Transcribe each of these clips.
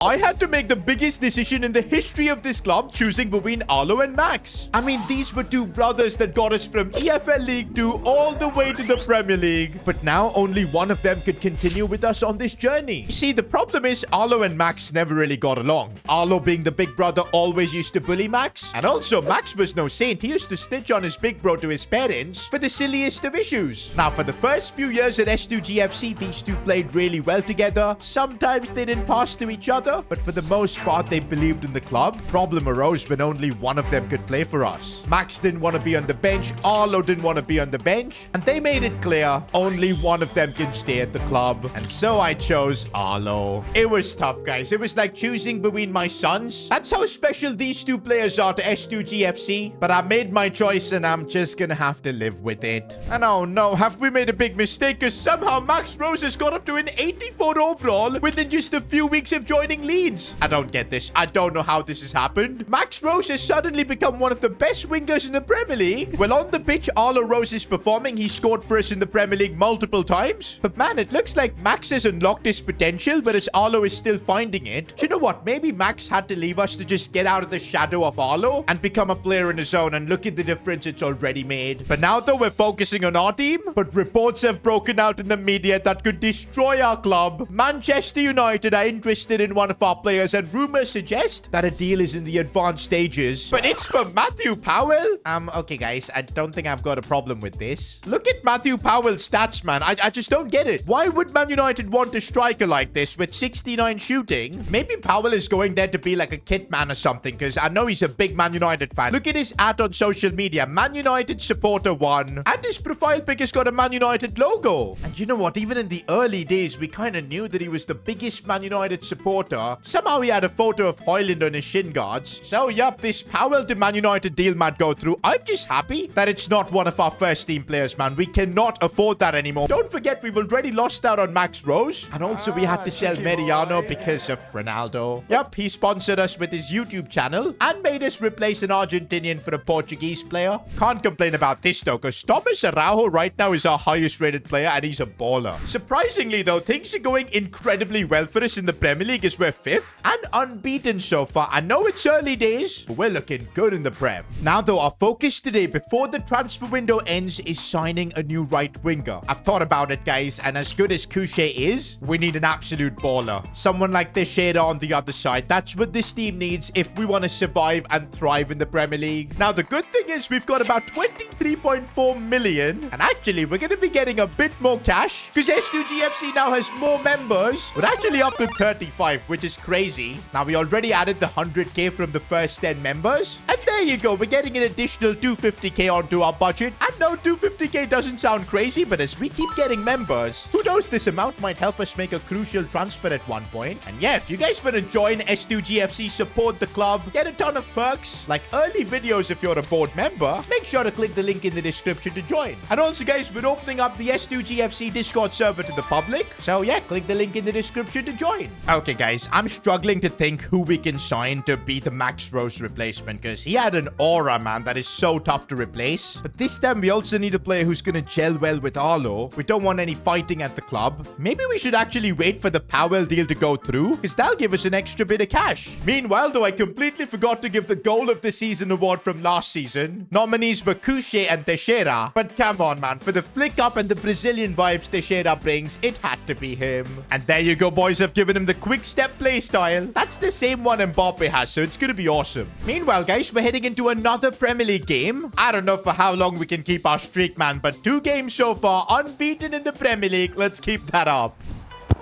I had to make the biggest decision in the history of this club, choosing between Arlo and Max. I mean, these were two brothers that got us from EFL League 2 all the way to the Premier League. But now only one of them could continue with us on this journey. You see, the problem is Arlo and Max never really got along. Arlo, being the big brother, always used to bully Max. And also, Max was no saint. He used to snitch on his big bro to his parents for the silliest of issues. Now, for the first few years at S2GFC, these two played really well together. Sometimes they didn't pass to each other, but for the most part, they believed in the club. Problem arose when only one of them could play for us. Max didn't want to be on the bench. Arlo didn't want to be on the bench. And they made it clear only one of them can stay at the club. And so I chose Arlo. It was tough, guys. It was like choosing between my sons. That's how special these two players are to S2GFC. But I made my choice and I'm just gonna have to live with it. And oh no, have we made a big mistake? Because somehow Max Rose has got up to an 84 overall within just a few weeks of joining Leeds. I don't get this. I don't know how this has happened. Max Rose has suddenly become one of the best wingers in the Premier League. Well, on the pitch, Arlo Rose is performing. He scored for us in the Premier League multiple times. But man, it looks like Max has unlocked his potential, whereas Arlo is still finding it. Do you know what? Maybe Max had to leave us to just get out of the shadow of Arlo and become a player in his own, and look at the difference it's already made. But now, though, we're focusing on our team. But reports have broken out in the media that could destroy our club. Manchester United are interested in one of our players, and rumors suggest that a deal is in the advanced stages. But it's for Matthew Powell. Okay, guys, I don't think I've got a problem with this. Look at Matthew Powell's stats, man. I just don't get it. Why would Man United want a striker like this with 69 shooting? Maybe Powell is going there to be like a kit man or something, because I know he's a big Man United fan. Look at his ad on social media. Man United supporter 1. And his profile pic has got a Man United logo. And you know what? Even in the early days, we kind of knew that he was the biggest Man United supporter. Somehow he had a photo of Højlund on his shin guards. So, yup, this Powell to Man United deal might go through. I'm just happy that it's not one of our first team players, man. We cannot afford that anymore. Don't forget, we've already lost out on Max Rose. And also, we had to sell Mariano because of Ronaldo. Yup, he sponsored us with his YouTube channel and made us replace an Argentinian for a Portuguese player. Can't complain about this, though, because Thomas Araujo right now is our highest rated player, and he's a baller. Surprisingly, though, things are going incredibly well for us in the Premier League as we're 5th and unbeaten so far. I know it's early days, but we're looking good in the Prem. Now, though, our focus today before the transfer window ends is signing a new right winger. I've thought about it, guys, and as good as Couché is, we need an absolute baller. Someone like Teixeira on the other side. That's what this team needs if we want to survive and thrive in the Premier League. Now, the good thing is we've got about 23.4 million, and actually, we're going to be getting a bit more cash because S2GFC now has more members. We're actually up to 35, which is crazy. Now, we already added the 100k from the first 10 members. And there you go. We're getting an additional 250k onto our budget. And no, 250k doesn't sound crazy, but as we keep getting members, who knows, this amount might help us make a crucial transfer at one point. And yeah, if you guys want to join S2GFC, support the club, get a ton of perks, like early videos if you're a board member, make sure to click the link in the description to join. And also, guys, we're opening up the S2GFC Discord server to the public. So yeah, click the link in the description to join. Okay, guys, I'm struggling to think who we can sign to be the Max Rose replacement, because he had an aura, man, that is so tough to replace. But this time, we also need a player who's going to gel well with Arlo. We don't want any fighting at the club. Maybe we should actually wait for the Powell deal to go through, because that'll give us an extra bit of cash. Meanwhile, though, I completely forgot to give the Goal of the Season award from last season. Nominees were Couché and Teixeira. But come on, man, for the flick up and the Brazilian vibes Teixeira brings, it had to be him. And there you go, boys. I've given him the quick step play style. That's the same one Mbappe has, so it's going to be awesome. Meanwhile, guys, we're heading into another Premier League game. I don't know for how long we can keep our streak, man, but 2 games so far, unbeaten in the Premier League. Let's keep that up.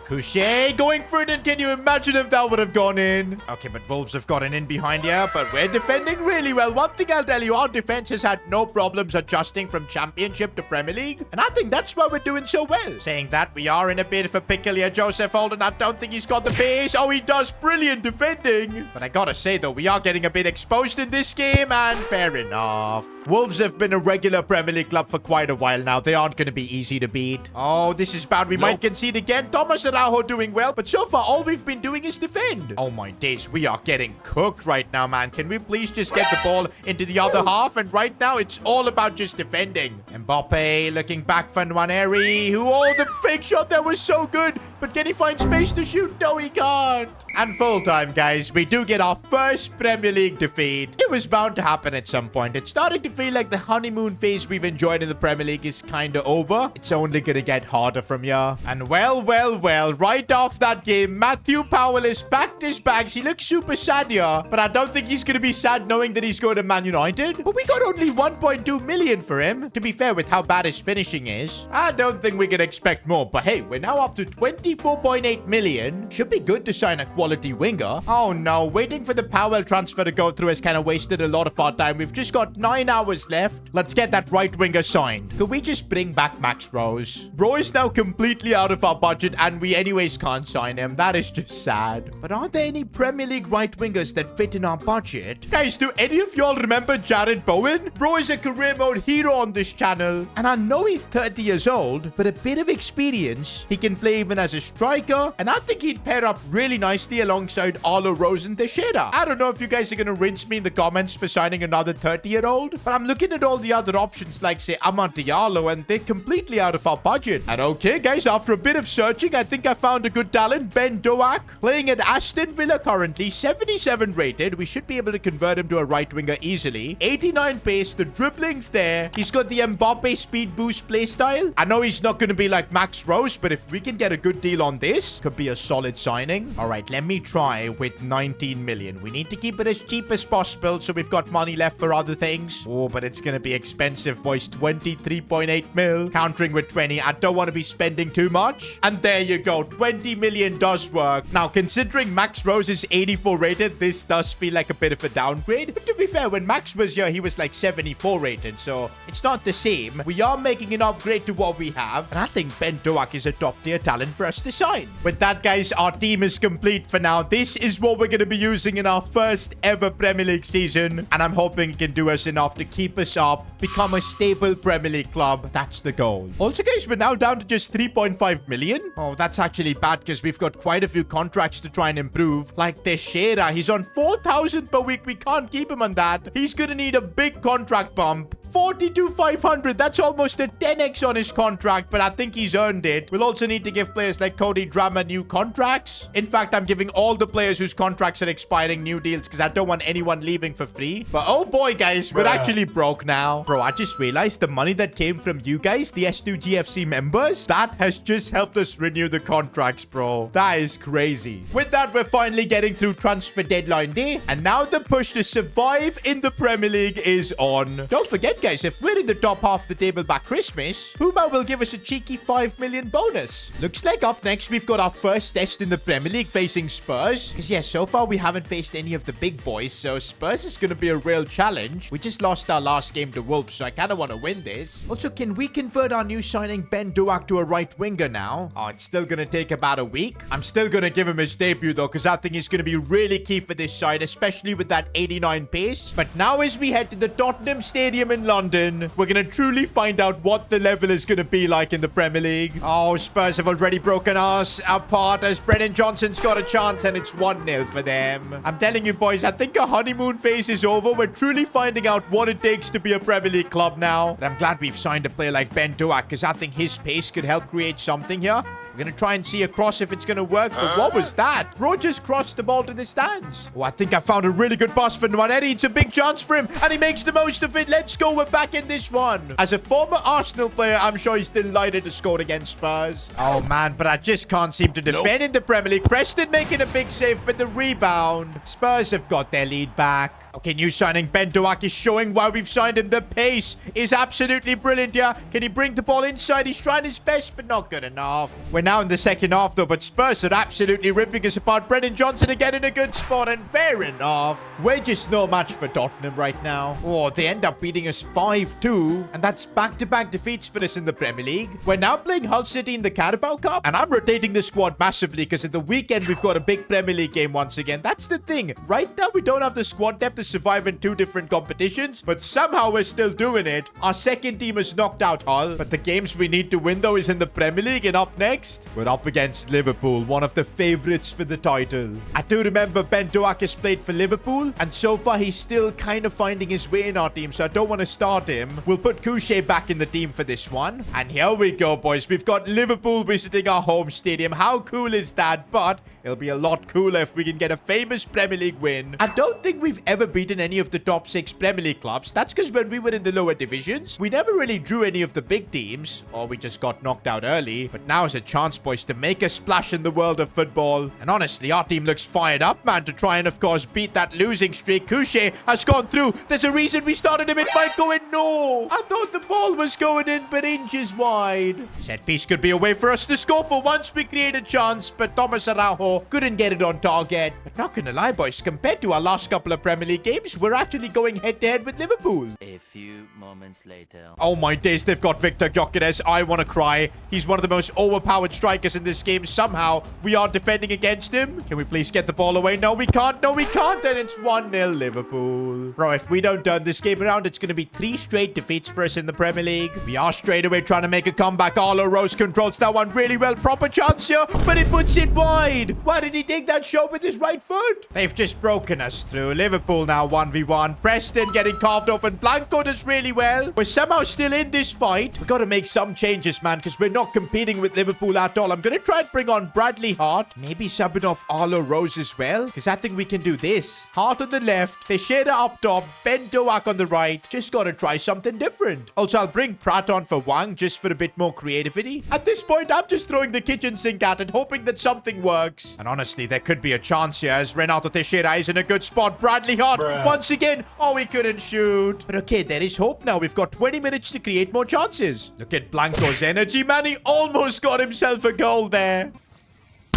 Couché going for it, and can you imagine if that would have gone in? Okay, but Wolves have gotten in behind here, but we're defending really well. One thing I'll tell you, our defense has had no problems adjusting from Championship to Premier League, and I think that's why we're doing so well. Saying that, we are in a bit of a pickle here. Joseph Holden, I don't think he's got the pace. Oh, he does brilliant defending. But I gotta say, though, we are getting a bit exposed in this game, and fair enough. Wolves have been a regular Premier League club for quite a while now. They aren't going to be easy to beat. Oh, this is bad. We might concede again. Thomas Araujo doing well, but so far, all we've been doing is defend. Oh, my days. We are getting cooked right now, man. Can we please just get the ball into the other half? And right now, it's all about just defending. Mbappe looking back for Nwaneri, who, oh, the fake shot there was so good. But can he find space to shoot? No, he can't. And full time, guys. We do get our first Premier League defeat. It was bound to happen at some point. It's starting to feel like the honeymoon phase we've enjoyed in the Premier League is kind of over. It's only going to get harder from here. And well, right off that game, Matthew Powell has packed his bags. He looks super sad here, but I don't think he's going to be sad knowing that he's going to Man United. But we got only 1.2 million for him. To be fair, with how bad his finishing is, I don't think we can expect more. But hey, we're now up to 24.8 million. Should be good to sign a quality winger. Oh no, waiting for the Powell transfer to go through has kind of wasted a lot of our time. We've just got 9 hours left. Let's get that right winger signed. Could we just bring back Max Rose? Bro is now completely out of our budget and we anyways can't sign him. That is just sad. But are there any Premier League right wingers that fit in our budget? Guys, do any of y'all remember Jared Bowen? Bro is a career mode hero on this channel. And I know he's 30 years old, but a bit of experience. He can play even as a striker. And I think he'd pair up really nicely alongside Arlo, Rose, and Teixeira. I don't know if you guys are going to rinse me in the comments for signing another 30-year-old, but I'm looking at all the other options like, say, Amad Diallo, and they're completely out of our budget. And okay, guys, after a bit of searching, I think I found a good talent. Ben Doak, playing at Aston Villa currently, 77 rated. We should be able to convert him to a right winger easily. 89 pace, the dribbling's there. He's got the Mbappe speed boost playstyle. I know he's not going to be like Max Rose, but if we can get a good deal on this, could be a solid signing. All right, let me try with 19 million. We need to keep it as cheap as possible so we've got money left for other things. Oh, but it's going to be expensive, boys. 23.8 mil. Countering with 20. I don't want to be spending too much. And there you go. 20 million does work. Now, considering Max Rose is 84 rated, this does feel like a bit of a downgrade. But to be fair, when Max was here, he was like 74 rated. So it's not the same. We are making an upgrade to what we have. And I think Ben Doak is a top tier talent for us to sign. With that, guys, our team is complete for now. This is what we're going to be using in our first ever Premier League season. And I'm hoping it can do us enough to keep us up, become a stable Premier League club. That's the goal. Also, guys, we're now down to just 3.5 million. Oh, that's actually bad because we've got quite a few contracts to try and improve. Like Teixeira, he's on 4,000 per week. We can't keep him on that. He's going to need a big contract bump. 42,500. That's almost a 10x on his contract, but I think he's earned it. We'll also need to give players like Cody Drama new contracts. In fact, I'm giving all the players whose contracts are expiring new deals because I don't want anyone leaving for free. But oh boy, guys, we're actually broke now. Bro, I just realized the money that came from you guys, the S2GFC members, that has just helped us renew the contracts, bro. That is crazy. With that, we're finally getting through transfer deadline day. And now the push to survive in the Premier League is on. Don't forget, guys, if we're in the top half of the table by Christmas, Puma will give us a cheeky 5 million bonus. Looks like up next, we've got our first test in the Premier League facing Spurs. Because, yeah, so far we haven't faced any of the big boys, so Spurs is going to be a real challenge. We just lost our last game to Wolves, so I kind of want to win this. Also, can we convert our new signing Ben Doak to a right winger now? Oh, it's still going to take about a week. I'm still going to give him his debut, though, because I think he's going to be really key for this side, especially with that 89 pace. But now as we head to the Tottenham Stadium in London, we're going to truly find out what the level is going to be like in the Premier League. Oh, Spurs have already broken us apart as Brennan Johnson's got a chance and it's 1-0 for them. I'm telling you, boys, I think our honeymoon phase is over. We're truly finding out what it takes to be a Premier League club now. And I'm glad we've signed a player like Ben Doak because I think his pace could help create something here. We're going to try and see a cross if it's going to work. But what was that? Bro just crossed the ball to the stands. Oh, I think I found a really good pass for Nwaneri. It's a big chance for him. And he makes the most of it. Let's go. We're back in this one. As a former Arsenal player, I'm sure he's delighted to score against Spurs. Oh, man. But I just can't seem to defend in the Premier League. Preston making a big save, but the rebound. Spurs have got their lead back. Okay, new signing Ben Doak is showing why we've signed him. The pace is absolutely brilliant here. Can he bring the ball inside? He's trying his best, but not good enough. We're now in the second half, though, but Spurs are absolutely ripping us apart. Brennan Johnson again in a good spot, and fair enough. We're just no match for Tottenham right now. Oh, they end up beating us 5-2, and that's back-to-back defeats for us in the Premier League. We're now playing Hull City in the Carabao Cup, and I'm rotating the squad massively because at the weekend, we've got a big Premier League game once again. That's the thing. Right now, we don't have the squad depth to survive in 2 different competitions, but somehow we're still doing it. Our second team has knocked out Hull, but the games we need to win, though, is in the Premier League, and up next, Christ. We're up against Liverpool, one of the favourites for the title. I do remember Ben Doak has played for Liverpool, and so far he's still kind of finding his way in our team, so I don't want to start him. We'll put Couché back in the team for this one. And here we go, boys. We've got Liverpool visiting our home stadium. How cool is that? But it'll be a lot cooler if we can get a famous Premier League win. I don't think we've ever beaten any of the top 6 Premier League clubs. That's because when we were in the lower divisions, we never really drew any of the big teams, or we just got knocked out early. But now is a chance, boys, to make a splash in the world of football. And honestly, our team looks fired up, man, to try and, of course, beat that losing streak. Couché has gone through. There's a reason we started him. It might go in. No! I thought the ball was going in, but inches wide. Set piece could be a way for us to score for once we create a chance, but Thomas Araujo couldn't get it on target. But not gonna lie, boys, compared to our last couple of Premier League games, we're actually going head-to-head with Liverpool. A few moments later. Oh my days, they've got Victor Gyökeres. I want to cry. He's one of the most overpowered strikers in this game. Somehow, we are defending against him. Can we please get the ball away? No, we can't. No, we can't. And it's 1-0 Liverpool. Bro, if we don't turn this game around, it's going to be 3 straight defeats for us in the Premier League. We are straight away trying to make a comeback. Arlo Rose controls that one really well. Proper chance here, but it puts it wide. Why did he take that shot with his right foot? They've just broken us through. Liverpool now 1v1. Preston getting carved open. Blanco does really well. We're somehow still in this fight. We've got to make some changes, man, because we're not competing with Liverpool at all. I'm going to try and bring on Bradley Hart. Maybe subbing off Arlo Rose as well, because I think we can do this. Hart on the left. Teixeira up top. Ben Doak on the right. Just got to try something different. Also, I'll bring Pratt on for Wang just for a bit more creativity. At this point, I'm just throwing the kitchen sink at it, hoping that something works. And honestly, there could be a chance here as Renato Teixeira is in a good spot. Bradley Hart, once again. Oh, he couldn't shoot. But okay, there is hope now. We've got 20 minutes to create more chances. Look at Blanco's energy, man. He almost got himself a goal there.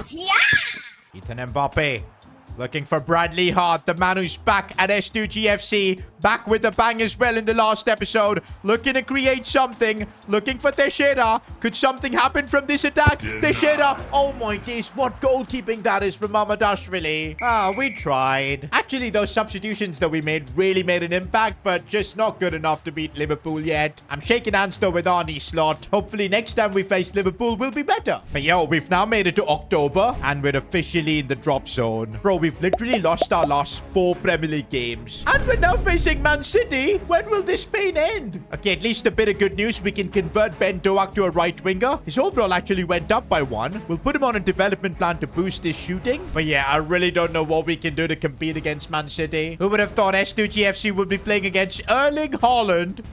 Yeah! Ethan Mbappe. Looking for Bradley Hart, the man who's back at S2GFC. Back with a bang as well in the last episode. Looking to create something. Looking for Teixeira. Could something happen from this attack? Teixeira. Oh my days. What goalkeeping that is from Mamadashvili. Ah, we tried. Actually, those substitutions that we made really made an impact, but just not good enough to beat Liverpool yet. I'm shaking hands though with Arnie Slot. Hopefully next time we face Liverpool, we'll be better. But yo, we've now made it to October and we're officially in the drop zone. Bro, we've literally lost our last 4 Premier League games. And we're now facing Man City. When will this pain end? Okay, at least a bit of good news. We can convert Ben Doak to a right winger. His overall actually went up by 1. We'll put him on a development plan to boost his shooting. But yeah, I really don't know what we can do to compete against Man City. Who would have thought S2GFC would be playing against Erling Haaland?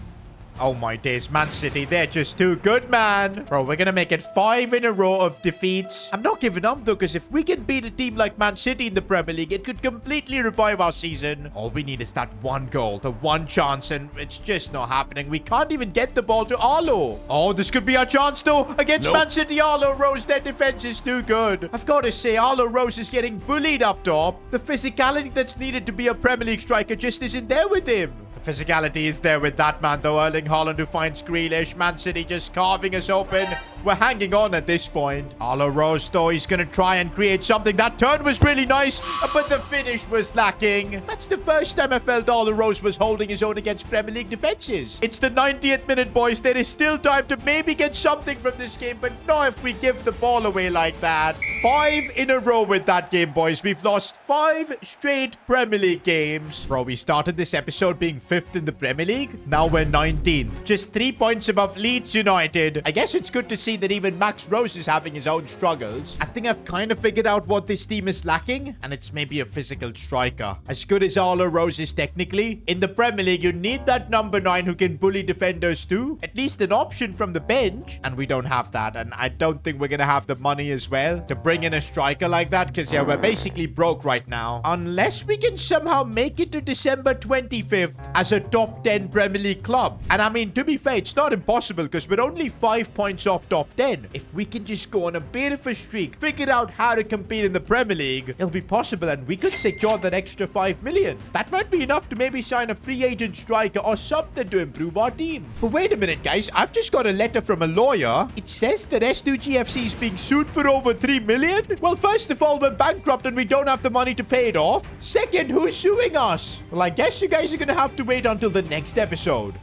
Oh my days, Man City, they're just too good, man. Bro, we're gonna make it 5 in a row of defeats. I'm not giving up, though, because if we can beat a team like Man City in the Premier League, it could completely revive our season. All we need is that 1 goal, the 1 chance, and it's just not happening. We can't even get the ball to Arlo. Oh, this could be our chance, though. Against Man City, Arlo Rose, their defense is too good. I've got to say, Arlo Rose is getting bullied up top. The physicality that's needed to be a Premier League striker just isn't there with him. The physicality is there with that man, though. Erling Haaland who finds Grealish. Man City just carving us open. We're hanging on at this point. Arlo Rose, though, he's going to try and create something. That turn was really nice, but the finish was lacking. That's the first time I felt Arlo Rose was holding his own against Premier League defenses. It's the 90th minute, boys. There is still time to maybe get something from this game, but not if we give the ball away like that. 5 in a row with that game, boys. We've lost 5 straight Premier League games. Bro, we started this episode being 5th in the Premier League. Now we're 19th. Just 3 points above Leeds United. I guess it's good to see that even Max Rose is having his own struggles. I think I've kind of figured out what this team is lacking, and it's maybe a physical striker. As good as Arlo Rose is technically, in the Premier League, you need that number 9 who can bully defenders too. At least an option from the bench, and we don't have that, and I don't think we're gonna have the money as well to bring in a striker like that, because yeah, we're basically broke right now. Unless we can somehow make it to December 25th as a top 10 Premier League club. And I mean, to be fair, it's not impossible because we're only 5 points off top 10. If we can just go on a bit of a streak, figure out how to compete in the Premier League, it'll be possible and we could secure that extra 5 million. That might be enough to maybe sign a free agent striker or something to improve our team. But wait a minute, guys. I've just got a letter from a lawyer. It says that S2GFC is being sued for over 3 million. Well, first of all, we're bankrupt and we don't have the money to pay it off. Second, who's suing us? Well, I guess you guys are gonna have to wait until the next episode.